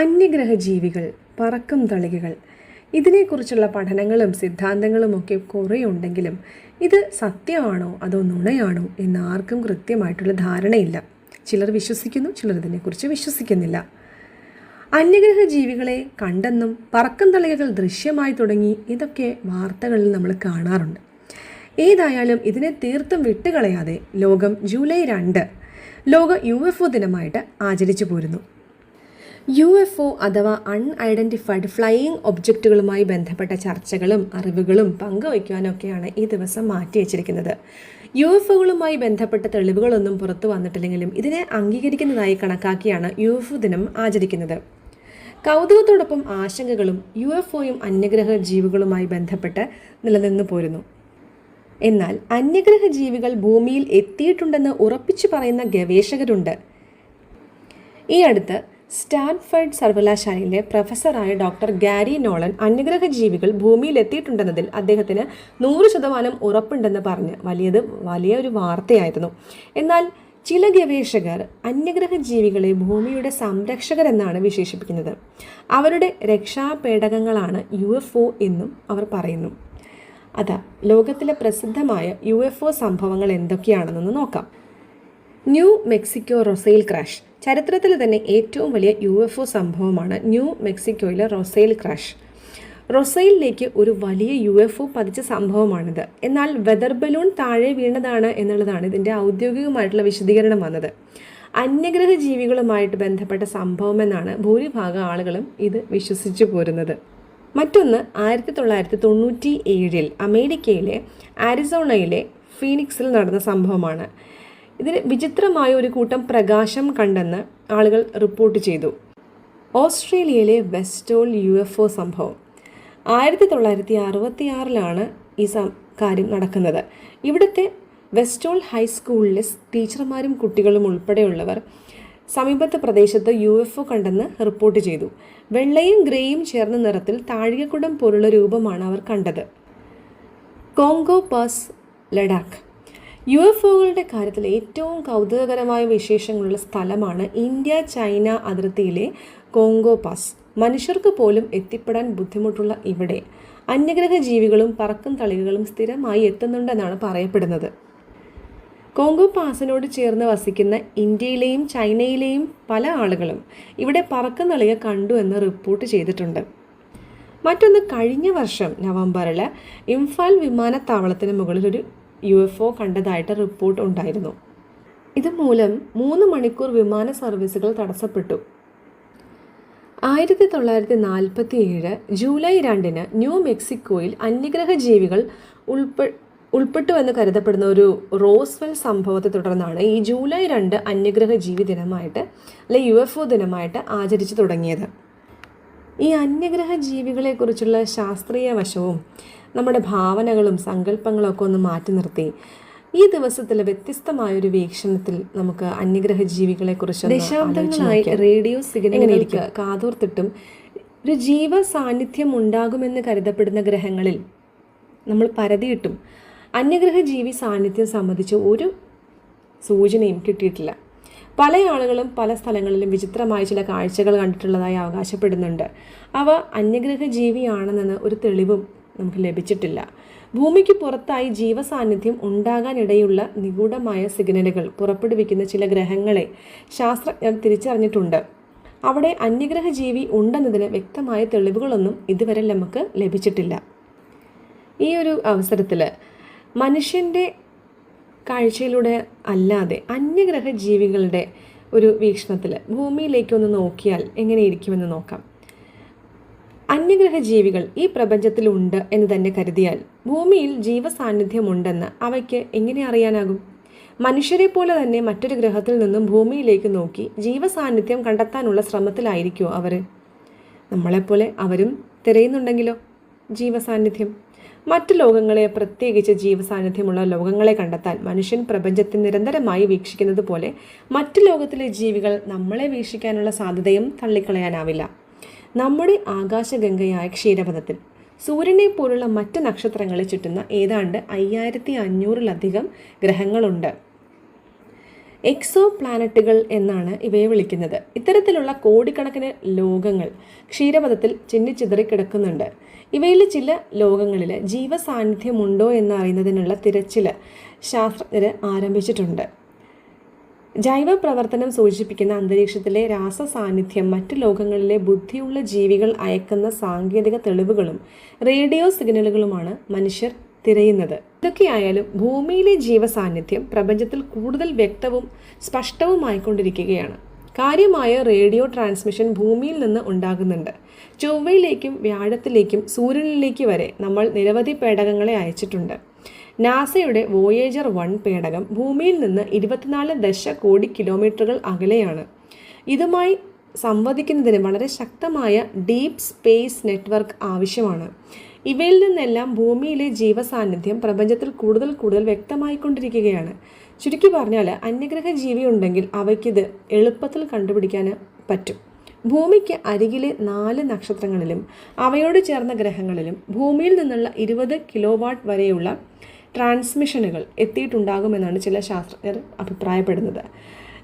അന്യഗ്രഹ ജീവികൾ, പറക്കും തളികകൾ, ഇതിനെക്കുറിച്ചുള്ള പഠനങ്ങളും സിദ്ധാന്തങ്ങളുമൊക്കെ കുറേ ഉണ്ടെങ്കിലും ഇത് സത്യമാണോ അതോ നുണയാണോ എന്ന് ആർക്കും കൃത്യമായിട്ടുള്ള ധാരണയില്ല. ചിലർ വിശ്വസിക്കുന്നു, ചിലർ ഇതിനെക്കുറിച്ച് വിശ്വസിക്കുന്നില്ല. അന്യഗ്രഹ ജീവികളെ കണ്ടെന്നും പറക്കും തളികകൾ ദൃശ്യമായി തുടങ്ങി ഇതൊക്കെ വാർത്തകളിൽ നമ്മൾ കാണാറുണ്ട്. ഏതായാലും ഇതിനെ തീർത്തും വിട്ടുകളയാതെ ലോകം ജൂലൈ 2 ലോക UFO ദിനമായിട്ട് ആചരിച്ചു പോരുന്നു. UFO അഥവാ അൺഐഡൻറ്റിഫൈഡ് ഫ്ലൈയിങ് ഒബ്ജക്റ്റുകളുമായി ബന്ധപ്പെട്ട ചർച്ചകളും അറിവുകളും പങ്കുവയ്ക്കാനൊക്കെയാണ് ഈ ദിവസം മാറ്റിവെച്ചിരിക്കുന്നത്. UFOകളുമായി ബന്ധപ്പെട്ട തെളിവുകളൊന്നും പുറത്തു വന്നിട്ടില്ലെങ്കിലും ഇതിനെ അംഗീകരിക്കുന്നതായി കണക്കാക്കിയാണ് UFO ദിനം ആചരിക്കുന്നത്. കൗതുകത്തോടൊപ്പം ആശങ്കകളും UFOയും അന്യഗ്രഹ ജീവികളുമായി ബന്ധപ്പെട്ട് നിലനിന്നു പോരുന്നു. എന്നാൽ അന്യഗ്രഹ ജീവികൾ ഭൂമിയിൽ എത്തിയിട്ടുണ്ടെന്ന് ഉറപ്പിച്ചു പറയുന്ന ഗവേഷകരുണ്ട്. ഈ അടുത്ത് സ്റ്റാൻഫോർഡ് സർവകലാശാലയിലെ പ്രൊഫസറായ ഡോക്ടർ ഗാരി നോളൻ അന്യഗ്രഹ ജീവികൾ ഭൂമിയിൽ എത്തിയിട്ടുണ്ടെന്നതിൽ അദ്ദേഹത്തിന് 100% ഉറപ്പുണ്ടെന്ന് പറഞ്ഞ് വലിയൊരു വാർത്തയായിരുന്നു. എന്നാൽ ചില ഗവേഷകർ അന്യഗ്രഹ ജീവികളെ ഭൂമിയുടെ സംരക്ഷകരെന്നാണ് വിശേഷിപ്പിക്കുന്നത്. അവരുടെ രക്ഷാപേടകങ്ങളാണ് UFO എന്നും അവർ പറയുന്നു. ലോകത്തിലെ പ്രസിദ്ധമായ UFO സംഭവങ്ങൾ എന്തൊക്കെയാണെന്നൊന്ന് നോക്കാം. New Mexico Roswell crash. ചരിത്രത്തിൽ തന്നെ ഏറ്റവും വലിയ UFO സംഭവമാണ് ന്യൂ മെക്സിക്കോയിലെ റൊസെയിൽ ക്രാഷ്. റൊസെയിലേക്ക് ഒരു വലിയ UFO പതിച്ച സംഭവമാണിത്. എന്നാൽ വെതർ ബലൂൺ താഴെ വീണതാണ് എന്നുള്ളതാണ് ഇതിൻ്റെ ഔദ്യോഗികമായിട്ടുള്ള വിശദീകരണം വന്നത്. അന്യഗ്രഹ ജീവികളുമായിട്ട് ബന്ധപ്പെട്ട സംഭവമെന്നാണ് ഭൂരിഭാഗം ആളുകളും ഇത് വിശ്വസിച്ചു പോരുന്നത്. മറ്റൊന്ന് 1997 അമേരിക്കയിലെ ആരിസോണയിലെ ഫീനിക്സിൽ നടന്ന സംഭവമാണ്. ഇതിന് വിചിത്രമായ ഒരു കൂട്ടം പ്രകാശം കണ്ടെന്ന് ആളുകൾ റിപ്പോർട്ട് ചെയ്തു. ഓസ്ട്രേലിയയിലെ വെസ്റ്റോൾ UFO സംഭവം 1966 ഈ കാര്യം നടക്കുന്നത്. ഇവിടുത്തെ വെസ്റ്റോൾ ഹൈസ്കൂളിലെ ടീച്ചർമാരും കുട്ടികളും ഉൾപ്പെടെയുള്ളവർ സമീപത്തെ പ്രദേശത്ത് UFO കണ്ടെന്ന് റിപ്പോർട്ട് ചെയ്തു. വെള്ളയും ഗ്രേയും ചേർന്ന നിറത്തിൽ താഴികക്കുടം പോലുള്ള രൂപമാണ് അവർ കണ്ടത്. Congo pass, Ladakh. UFOകളുടെ കാര്യത്തിൽ ഏറ്റവും കൗതുകകരമായ വിശേഷങ്ങളുള്ള സ്ഥലമാണ് ഇന്ത്യ ചൈന അതിർത്തിയിലെ കോങ്കോ പാസ്. മനുഷ്യർക്ക് പോലും എത്തിപ്പെടാൻ ബുദ്ധിമുട്ടുള്ള ഇവിടെ അന്യഗ്രഹ ജീവികളും പറക്കും തളികകളും സ്ഥിരമായി എത്തുന്നുണ്ടെന്നാണ് പറയപ്പെടുന്നത്. കോങ്കോ പാസിനോട് ചേർന്ന് വസിക്കുന്ന ഇന്ത്യയിലെയും ചൈനയിലെയും പല ആളുകളും ഇവിടെ പറക്കും തളിക കണ്ടു എന്ന് റിപ്പോർട്ട് ചെയ്തിട്ടുണ്ട്. മറ്റൊന്ന്, കഴിഞ്ഞ വർഷം നവംബറിൽ ഇംഫാൽ വിമാനത്താവളത്തിന് മുകളിൽ ഒരു UFO കണ്ടതായിട്ട് റിപ്പോർട്ട് ഉണ്ടായിരുന്നു. ഇതുമൂലം 3 മണിക്കൂർ വിമാന സർവീസുകൾ തടസ്സപ്പെട്ടു. 1947 ജൂലൈ 2 ന്യൂ മെക്സിക്കോയിൽ അന്യഗ്രഹ ജീവികൾ ഉൾപ്പെട്ടുവെന്ന് കരുതപ്പെടുന്ന ഒരു റോസ്വെൽ സംഭവത്തെ തുടർന്നാണ് ഈ ജൂലൈ 2 അന്യഗ്രഹ ജീവി ദിനമായിട്ട് UFO ദിനമായിട്ട് ആചരിച്ചു തുടങ്ങിയത്. ഈ അന്യഗ്രഹ ജീവികളെക്കുറിച്ചുള്ള ശാസ്ത്രീയ വശവും നമ്മുടെ ഭാവനകളും സങ്കല്പങ്ങളും ഒക്കെ ഒന്ന് മാറ്റി നിർത്തി ഈ ദിവസത്തിൽ വ്യത്യസ്തമായൊരു വീക്ഷണത്തിൽ നമുക്ക് അന്യഗ്രഹ ജീവികളെക്കുറിച്ച് ദശാബ്ദങ്ങളായി റേഡിയോ സിഗ്നലുകൾക്ക് കാതോർത്തിട്ടും ഒരു ജീവ സാന്നിധ്യം ഉണ്ടാകുമെന്ന് കരുതപ്പെടുന്ന ഗ്രഹങ്ങളിൽ നമ്മൾ പരതിയിട്ടും അന്യഗ്രഹ ജീവി സാന്നിധ്യം സംബന്ധിച്ച് ഒരു സൂചനയും കിട്ടിയിട്ടില്ല. പല ആളുകളും പല സ്ഥലങ്ങളിലും വിചിത്രമായ ചില കാഴ്ചകൾ കണ്ടിട്ടുള്ളതായി അവകാശപ്പെടുന്നുണ്ട്. അവ അന്യഗ്രഹ ജീവിയാണെന്ന് ഒരു തെളിവും നമുക്ക് ലഭിച്ചിട്ടില്ല. ഭൂമിക്ക് പുറത്തായി ജീവസാന്നിധ്യം ഉണ്ടാകാനിടയുള്ള നിഗൂഢമായ സിഗ്നലുകൾ പുറപ്പെടുവിക്കുന്ന ചില ഗ്രഹങ്ങളെ ശാസ്ത്രജ്ഞർ തിരിച്ചറിഞ്ഞിട്ടുണ്ട്. അവിടെ അന്യഗ്രഹ ജീവി ഉണ്ടെന്നതിന് വ്യക്തമായ തെളിവുകളൊന്നും ഇതുവരെ നമുക്ക് ലഭിച്ചിട്ടില്ല. ഈ ഒരു അവസരത്തിൽ മനുഷ്യൻ്റെ കാഴ്ചയിലൂടെ അല്ലാതെ അന്യഗ്രഹ ജീവികളുടെ ഒരു വീക്ഷണത്തിൽ ഭൂമിയിലേക്കൊന്ന് നോക്കിയാൽ എങ്ങനെയിരിക്കുമെന്ന് നോക്കാം. അന്യഗ്രഹ ജീവികൾ ഈ പ്രപഞ്ചത്തിലുണ്ട് എന്ന് തന്നെ കരുതിയാൽ ഭൂമിയിൽ ജീവസാന്നിധ്യമുണ്ടെന്ന് അവയ്ക്ക് എങ്ങനെ അറിയാനാകും? മനുഷ്യരെ പോലെ തന്നെ മറ്റൊരു ഗ്രഹത്തിൽ നിന്നും ഭൂമിയിലേക്ക് നോക്കി ജീവസാന്നിധ്യം കണ്ടെത്താനുള്ള ശ്രമത്തിലായിരിക്കുമോ അവർ? നമ്മളെപ്പോലെ അവരും തിരയുന്നുണ്ടെങ്കിലോ ജീവസാന്നിധ്യം? മറ്റു ലോകങ്ങളെ, പ്രത്യേകിച്ച് ജീവസാന്നിധ്യമുള്ള ലോകങ്ങളെ കണ്ടെത്താൻ മനുഷ്യൻ പ്രപഞ്ചത്തെ നിരന്തരമായി വീക്ഷിക്കുന്നത് പോലെ മറ്റു ലോകത്തിലെ ജീവികൾ നമ്മളെ വീക്ഷിക്കാനുള്ള സാധ്യതയും തള്ളിക്കളയാനാവില്ല. നമ്മുടെ ആകാശഗംഗയായ ക്ഷീരപഥത്തിൽ സൂര്യനെ പോലുള്ള മറ്റ് നക്ഷത്രങ്ങളെ ചുറ്റുന്ന ഏതാണ്ട് 5500-ലധികം ഗ്രഹങ്ങളുണ്ട്. എക്സോ പ്ലാനറ്റുകൾ എന്നാണ് ഇവയെ വിളിക്കുന്നത്. ഇത്തരത്തിലുള്ള കോടിക്കണക്കിന് ലോകങ്ങൾ ക്ഷീരപഥത്തിൽ ചിന്നിച്ചിതറി കിടക്കുന്നുണ്ട്. ഇവയിൽ ചില ലോകങ്ങളിൽ ജീവസാന്നിധ്യമുണ്ടോ എന്നറിയുന്നതിനുള്ള തിരച്ചിൽ ശാസ്ത്രജ്ഞർ ആരംഭിച്ചിട്ടുണ്ട്. ജൈവ പ്രവർത്തനം സൂചിപ്പിക്കുന്ന അന്തരീക്ഷത്തിലെ രാസസാന്നിധ്യം മറ്റു ലോകങ്ങളിലെ ബുദ്ധിയുള്ള ജീവികൾ അയക്കുന്ന സാങ്കേതിക തെളിവുകളും റേഡിയോ സിഗ്നലുകളുമാണ് മനുഷ്യർ തിരയുന്നത്. ഇതൊക്കെയായാലും ഭൂമിയിലെ ജീവസാന്നിധ്യം പ്രപഞ്ചത്തിൽ കൂടുതൽ വ്യക്തവും സ്പഷ്ടവുമായിക്കൊണ്ടിരിക്കുകയാണ്. കാര്യമായ റേഡിയോ ട്രാൻസ്മിഷൻ ഭൂമിയിൽ നിന്ന് ഉണ്ടാകുന്നുണ്ട്. ചൊവ്വയിലേക്കും വ്യാഴത്തിലേക്കും സൂര്യനിലേക്ക് വരെ നമ്മൾ നിരവധി പേടകങ്ങളെ അയച്ചിട്ടുണ്ട്. നാസയുടെ വോയേജർ 1 പേടകം ഭൂമിയിൽ നിന്ന് 24 ദശകോടി കിലോമീറ്ററുകൾ അകലെയാണ്. ഇതുമായി സംവദിക്കുന്നതിന് വളരെ ശക്തമായ ഡീപ്പ് സ്പേസ് നെറ്റ്വർക്ക് ആവശ്യമാണ്. ഇവയിൽ നിന്നെല്ലാം ഭൂമിയിലെ ജീവസാന്നിധ്യം പ്രപഞ്ചത്തിൽ കൂടുതൽ വ്യക്തമായിക്കൊണ്ടിരിക്കുകയാണ്. ചുരുക്കി പറഞ്ഞാൽ അന്യഗ്രഹ ജീവി ഉണ്ടെങ്കിൽ അവയ്ക്കിത് എളുപ്പത്തിൽ കണ്ടുപിടിക്കാൻ പറ്റും. ഭൂമിക്ക് അരികിലെ 4 നക്ഷത്രങ്ങളിലും അവയോട് ചേർന്ന ഗ്രഹങ്ങളിലും ഭൂമിയിൽ നിന്നുള്ള 20 കിലോവാട്ട് വരെയുള്ള ട്രാൻസ്മിഷനുകൾ എത്തിയിട്ടുണ്ടാകുമെന്നാണ് ചില ശാസ്ത്രജ്ഞർ അഭിപ്രായപ്പെടുന്നത്.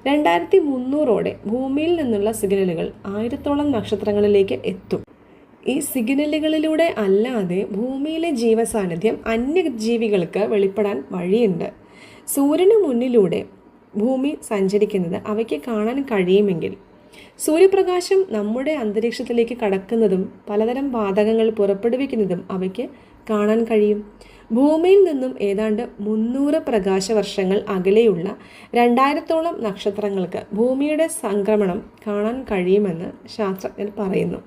2300ഓടെ ഭൂമിയിൽ നിന്നുള്ള സിഗ്നലുകൾ 1000ഓളം നക്ഷത്രങ്ങളിലേക്ക് എത്തും. ഈ സിഗ്നലുകളിലൂടെ അല്ലാതെ ഭൂമിയിലെ ജീവസാന്നിധ്യം അന്യജീവികൾക്ക് വെളിപ്പെടാൻ വഴിയുണ്ട്. സൂര്യന് മുന്നിലൂടെ ഭൂമി സഞ്ചരിക്കുന്നത് അവയ്ക്ക് കാണാൻ കഴിയുമെങ്കിൽ സൂര്യപ്രകാശം നമ്മുടെ അന്തരീക്ഷത്തിലേക്ക് കടക്കുന്നതും പലതരം വാതകങ്ങൾ പുറപ്പെടുവിക്കുന്നതും അവയ്ക്ക് കാണാൻ കഴിയും. ഭൂമിയിൽ നിന്നും ഏതാണ്ട് 300 പ്രകാശവർഷങ്ങൾ അകലെയുള്ള 2000ഓളം നക്ഷത്രങ്ങൾക്ക് ഭൂമിയുടെ സംക്രമണം കാണാൻ കഴിയുമെന്ന് ശാസ്ത്രജ്ഞർ പറയുന്നു.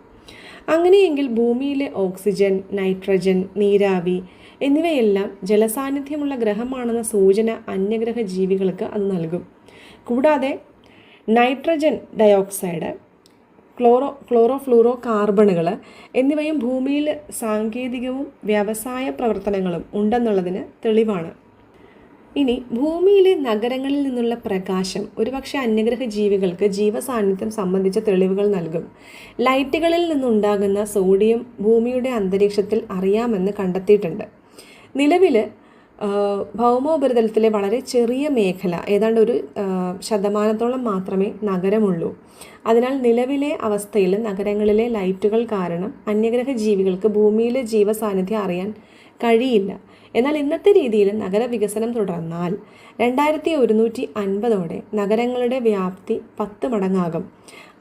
അങ്ങനെയെങ്കിൽ ഭൂമിയിലെ ഓക്സിജൻ, നൈട്രജൻ, നീരാവി എന്നിവയെല്ലാം ജലസാന്നിധ്യമുള്ള ഗ്രഹമാണെന്ന സൂചന അന്യഗ്രഹ ജീവികൾക്ക് അത് നൽകും. കൂടാതെ നൈട്രജൻ ഡയോക്സൈഡ്, ക്ലോറോഫ്ലൂറോ കാർബണുകൾ എന്നിവയും ഭൂമിയിൽ സാങ്കേതികവും വ്യവസായ പ്രവർത്തനങ്ങളും ഉണ്ടെന്നുള്ളതിന് തെളിവാണ്. ഇനി ഭൂമിയിലെ നഗരങ്ങളിൽ നിന്നുള്ള പ്രകാശം ഒരുപക്ഷെ അന്യഗ്രഹ ജീവികൾക്ക് ജീവസാന്നിധ്യം സംബന്ധിച്ച തെളിവുകൾ നൽകും. ലൈറ്റുകളിൽ നിന്നുണ്ടാകുന്ന സോഡിയം ഭൂമിയുടെ അന്തരീക്ഷത്തിൽ അറിയാമെന്ന് കണ്ടെത്തിയിട്ടുണ്ട്. നിലവിൽ ഭൗമോപരിതലത്തിലെ വളരെ ചെറിയ മേഖല, ഏതാണ്ട് 1% മാത്രമേ നഗരമുള്ളൂ. അതിനാൽ നിലവിലെ അവസ്ഥയിൽ നഗരങ്ങളിലെ ലൈറ്റുകൾ കാരണം അന്യഗ്രഹ ജീവികൾക്ക് ഭൂമിയിലെ ജീവസാന്നിധ്യം അറിയാൻ കഴിയില്ല. എന്നാൽ ഇന്നത്തെ രീതിയിൽ നഗരവികസനം തുടർന്നാൽ 2150ഓടെ നഗരങ്ങളുടെ വ്യാപ്തി 10 മടങ്ങാകും.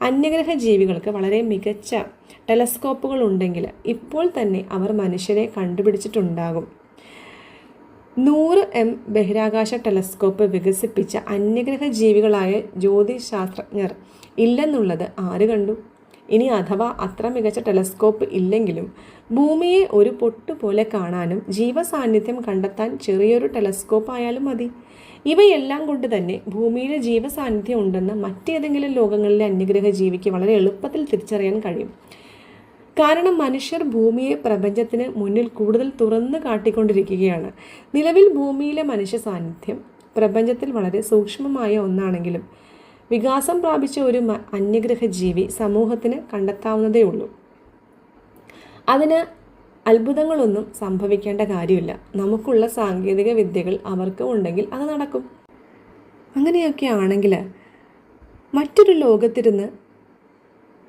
അന്യഗ്രഹ ജീവികൾക്ക് വളരെ മികച്ച ടെലസ്കോപ്പുകൾ ഉണ്ടെങ്കിൽ ഇപ്പോൾ തന്നെ അവർ മനുഷ്യരെ കണ്ടുപിടിച്ചിട്ടുണ്ടാകും. 100M ബഹിരാകാശ ടെലസ്കോപ്പ് വികസിപ്പിച്ച അന്യഗ്രഹ ജീവികളായ ജ്യോതിശാസ്ത്രജ്ഞർ ഇല്ലെന്നുള്ളത് ആര് കണ്ടു? ഇനി അഥവാ അത്ര മികച്ച ടെലസ്കോപ്പ് ഇല്ലെങ്കിലും ഭൂമിയെ ഒരു പൊട്ടുപോലെ കാണാനും ജീവസാന്നിധ്യം കണ്ടെത്താൻ ചെറിയൊരു ടെലസ്കോപ്പ് ആയാലും മതി. ഇവയെല്ലാം കൊണ്ട് തന്നെ ഭൂമിയിലെ ജീവസാന്നിധ്യം ഉണ്ടെന്ന് മറ്റേതെങ്കിലും ലോകങ്ങളിലെ അന്യഗ്രഹ ജീവിക്ക് വളരെ എളുപ്പത്തിൽ തിരിച്ചറിയാൻ കഴിയും. കാരണം മനുഷ്യർ ഭൂമിയെ പ്രപഞ്ചത്തിന് മുന്നിൽ കൂടുതൽ തുറന്നു കാട്ടിക്കൊണ്ടിരിക്കുകയാണ്. നിലവിൽ ഭൂമിയിലെ മനുഷ്യ സാന്നിധ്യം പ്രപഞ്ചത്തിൽ വളരെ സൂക്ഷ്മമായ ഒന്നാണെങ്കിലും വികാസം പ്രാപിച്ച ഒരു അന്യഗ്രഹ ജീവി സമൂഹത്തിന് കണ്ടെത്താവുന്നതേ ഉള്ളൂ. അതിന് അത്ഭുതങ്ങളൊന്നും സംഭവിക്കേണ്ട കാര്യമില്ല. നമുക്കുള്ള സാങ്കേതിക വിദ്യകൾ അവർക്ക് ഉണ്ടെങ്കിൽ അത് നടക്കും. അങ്ങനെയൊക്കെ ആണെങ്കിൽ മറ്റൊരു ലോകത്തിരുന്ന്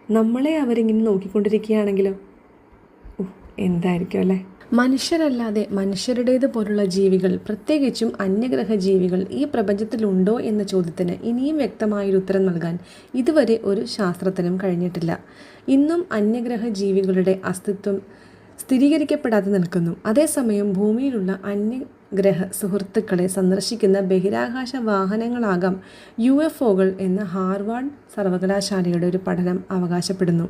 നമ്മളെ അവരിങ്ങനെ നോക്കിക്കൊണ്ടിരിക്കുകയാണെങ്കിലോ എന്തായിരിക്കും അല്ലേ? മനുഷ്യരല്ലാതെ മനുഷ്യരുടേത് പോലുള്ള ജീവികൾ, പ്രത്യേകിച്ചും അന്യഗ്രഹ ജീവികൾ ഈ പ്രപഞ്ചത്തിലുണ്ടോ എന്ന ചോദ്യത്തിന് ഇനിയും വ്യക്തമായൊരു ഉത്തരം നൽകാൻ ഇതുവരെ ഒരു ശാസ്ത്രത്തിനും കഴിഞ്ഞിട്ടില്ല. ഇന്നും അന്യഗ്രഹ ജീവികളുടെ അസ്തിത്വം സ്ഥിരീകരിക്കപ്പെടാതെ നിൽക്കുന്നു. അതേസമയം ഭൂമിയിലുള്ള അന്യഗ്രഹ സുഹൃത്തുക്കളെ സന്ദർശിക്കുന്ന ബഹിരാകാശ വാഹനങ്ങളാകാം UFOകൾ എന്ന് ഹാർവാർഡ് സർവകലാശാലയുടെ ഒരു പഠനം അവകാശപ്പെടുന്നു.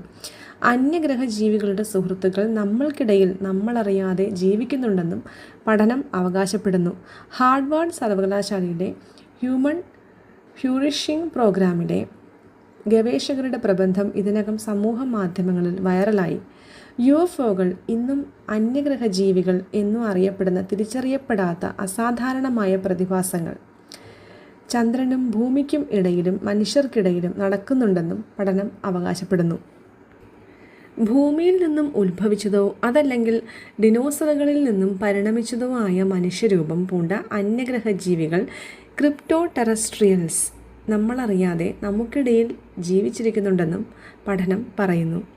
അന്യഗ്രഹ ജീവികളുടെ സുഹൃത്തുക്കൾ നമ്മൾക്കിടയിൽ നമ്മളറിയാതെ ജീവിക്കുന്നുണ്ടെന്നും പഠനം അവകാശപ്പെടുന്നു. ഹാർവാർഡ് സർവകലാശാലയുടെ ഹ്യൂമൻ ഫ്യൂറിഷിംഗ് പ്രോഗ്രാമിലെ ഗവേഷകരുടെ പ്രബന്ധം ഇതിനകം സമൂഹ മാധ്യമങ്ങളിൽ വൈറലായി. UFOകൾ ഇന്നും അന്യഗ്രഹ ജീവികൾ എന്നും അറിയപ്പെടുന്ന തിരിച്ചറിയപ്പെടാത്ത അസാധാരണമായ പ്രതിഭാസങ്ങൾ ചന്ദ്രനും ഭൂമിക്കും ഇടയിലും മനുഷ്യർക്കിടയിലും നടക്കുന്നുണ്ടെന്നും പഠനം അവകാശപ്പെടുന്നു. ഭൂമിയിൽ നിന്നും ഉത്ഭവിച്ചതോ അതല്ലെങ്കിൽ ഡിനോസറുകളിൽ നിന്നും പരിണമിച്ചതോ ആയ മനുഷ്യരൂപം പൂണ്ട അന്യഗ്രഹ ജീവികൾ ക്രിപ്റ്റോ ടെറസ്ട്രിയൽസ് നമ്മളറിയാതെ നമുക്കിടയിൽ ജീവിച്ചിരിക്കുന്നുണ്ടെന്നും പഠനം പറയുന്നു.